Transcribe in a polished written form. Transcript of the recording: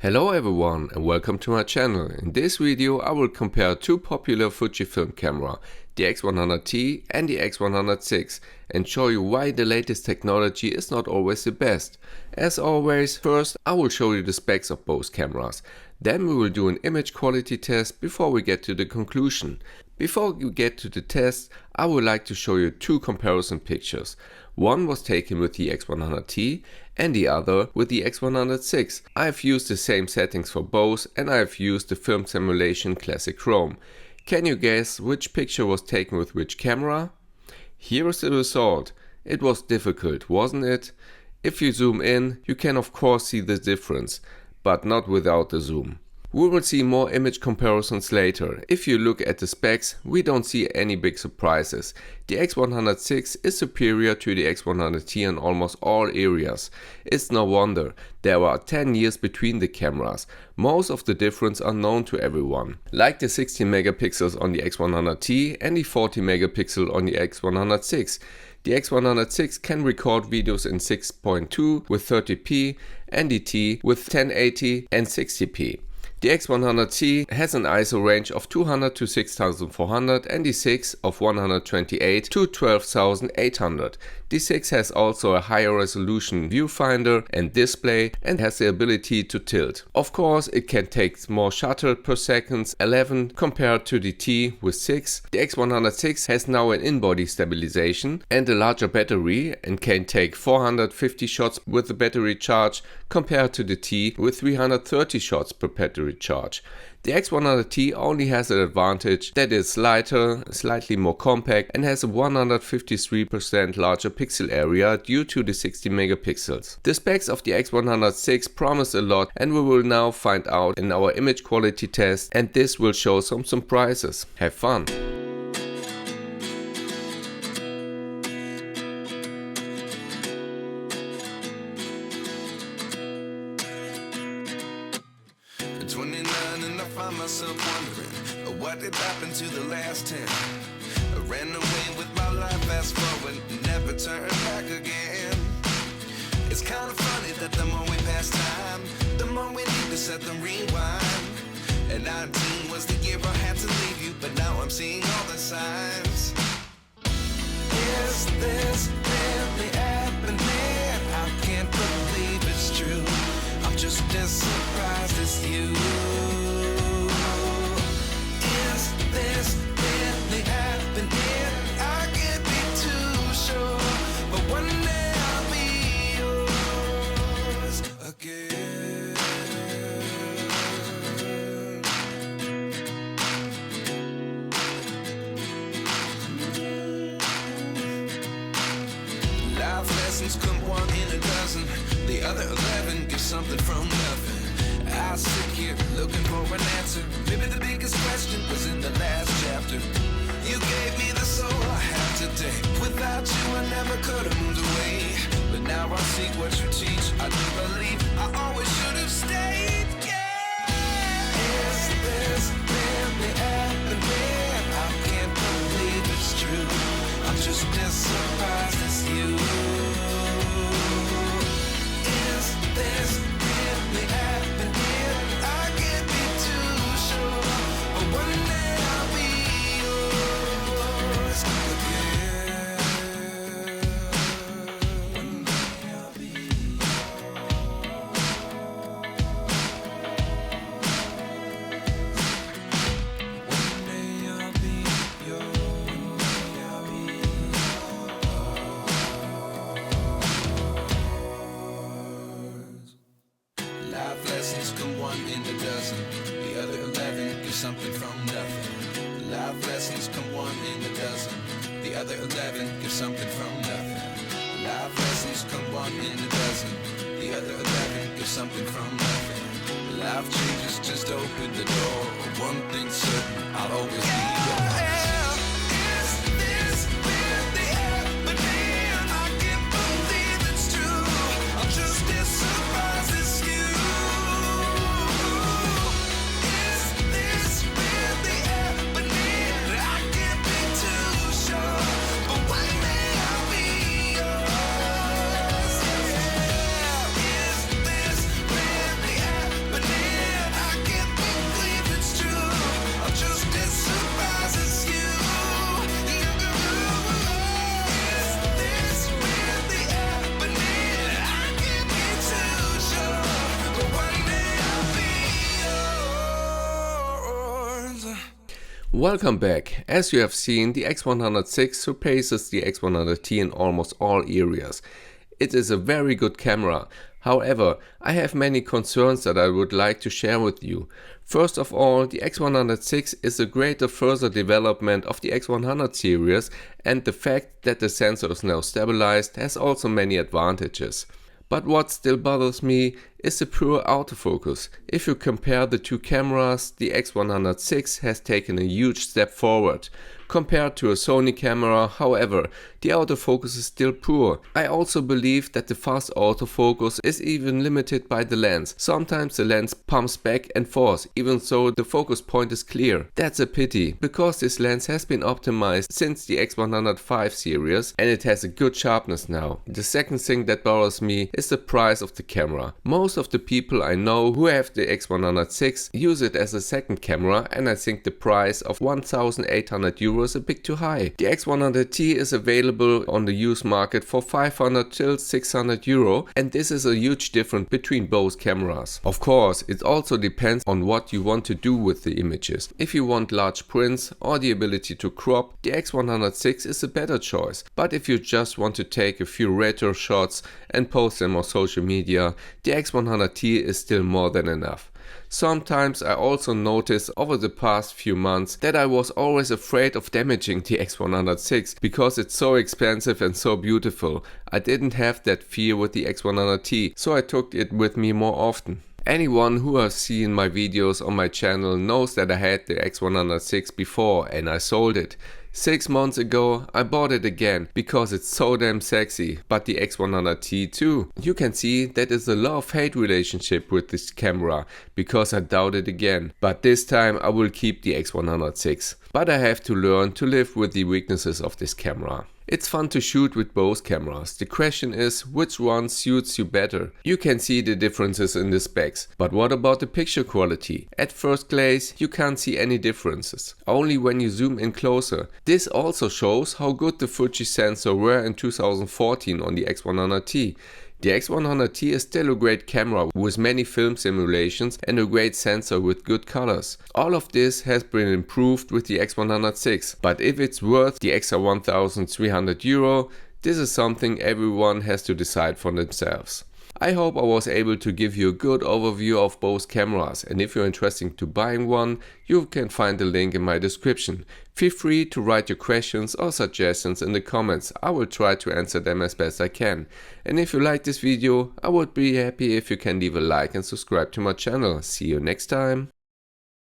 Hello everyone and welcome to my channel. In this video I will compare two popular Fujifilm camera, the X100T and the X100VI, and show you why the latest technology is not always the best. As always, first I will show you the specs of both cameras. Then we will do an image quality test before we get to the conclusion. Before we get to the test, I would like to show you two comparison pictures. One was taken with the X100T and the other with the X100VI. I have used the same settings for both and I have used the film simulation Classic Chrome. Can you guess which picture was taken with which camera? Here is the result. It was difficult, wasn't it? If you zoom in, you can of course see the difference, but not without the zoom. We will see more image comparisons later. If you look at the specs, we don't see any big surprises. The X100VI is superior to the X100T in almost all areas. It's no wonder, there are 10 years between the cameras. Most of the difference are known to everyone. Like the 16 megapixels on the X100T and the 40 megapixel on the X100VI. The X100VI can record videos in 6.2 with 30p and the T with 1080 and 60p. The X100T has an ISO range of 200 to 6400 and the 6 of 128 to 12800. The 6 has also a higher resolution viewfinder and display and has the ability to tilt. Of course, it can take more shutter per second, 11 compared to the T with 6. The X100VI has now an in-body stabilization and a larger battery and can take 450 shots with the battery charge compared to the T with 330 shots per battery charge. The X100T only has an advantage that it's lighter, slightly more compact and has a 153% larger pixel area due to the 60 megapixels. The specs of the X100VI promise a lot and we will now find out in our image quality test, and this will show some surprises. Have fun! Myself wondering what did happen to the last 10. I ran away with my life, fast forward, never turn back again. It's kind of funny that the more we pass time, the more we need to set them rewind. And 19 was the year I had to leave you, but now I'm seeing all the signs. Is this really happening? I can't believe it's true. I'm just as surprised as you. This really happening? I can't be too sure, but one day I'll be yours again. Life lessons come one in a dozen, the other 11 give something from nothing. I sit here looking for an answer. Maybe the biggest question was in the last chapter. You gave me the soul I have today. Without you I never could have moved away. But now I see what you teach. I do believe I always should have stayed. Yeah. Is this really happening? I can't believe it's true. I'm just as surprised as you. Is this really happening? In a dozen, the other 11 give something from nothing. Life lessons come one in a dozen, the other 11 give something from nothing. Life lessons come one in a dozen, the other 11 give something from nothing. Life changes just open the door. One thing's certain, I'll always be yours. But Welcome back. As you have seen, the X100VI surpasses the X100T in almost all areas. It is a very good camera. However, I have many concerns that I would like to share with you. First of all, the X100VI is a greater further development of the X100 series, and the fact that the sensor is now stabilized has also many advantages. But what still bothers me is the poor autofocus. If you compare the two cameras, the X100VI has taken a huge step forward. Compared to a Sony camera, however, the autofocus is still poor. I also believe that the fast autofocus is even limited by the lens. Sometimes the lens pumps back and forth, even though the focus point is clear. That's a pity, because this lens has been optimized since the X100V series and it has a good sharpness now. The second thing that bothers me is the price of the camera. Most of the people I know who have the X100VI use it as a second camera, and I think the price of 1,800 euros is a bit too high. The X100T is available on the used market for 500 till 600 euro, and this is a huge difference between both cameras. Of course, it also depends on what you want to do with the images. If you want large prints or the ability to crop, the X100VI is a better choice. But if you just want to take a few retro shots and post them on social media, the X100T is still more than enough. Sometimes I also noticed over the past few months that I was always afraid of damaging the X100VI because it's so expensive and so beautiful. I didn't have that fear with the X100T, so I took it with me more often. Anyone who has seen my videos on my channel knows that I had the X100VI before and I sold it. 6 months ago I bought it again because it's so damn sexy, but the X100T too. You can see that is a love-hate relationship with this camera because I doubt it again. But this time I will keep the X100VI. But I have to learn to live with the weaknesses of this camera. It's fun to shoot with both cameras. The question is which one suits you better. You can see the differences in the specs. But what about the picture quality? At first glance you can't see any differences. Only when you zoom in closer. This also shows how good the Fuji sensor were in 2014 on the X100T. The X100T is still a great camera with many film simulations and a great sensor with good colors. All of this has been improved with the X100VI, but if it's worth the extra 1,300 euro, this is something everyone has to decide for themselves. I hope I was able to give you a good overview of both cameras, and if you're interested to buying one, you can find the link in my description. Feel free to write your questions or suggestions in the comments. I will try to answer them as best I can. And if you like this video, I would be happy if you can leave a like and subscribe to my channel. See you next time.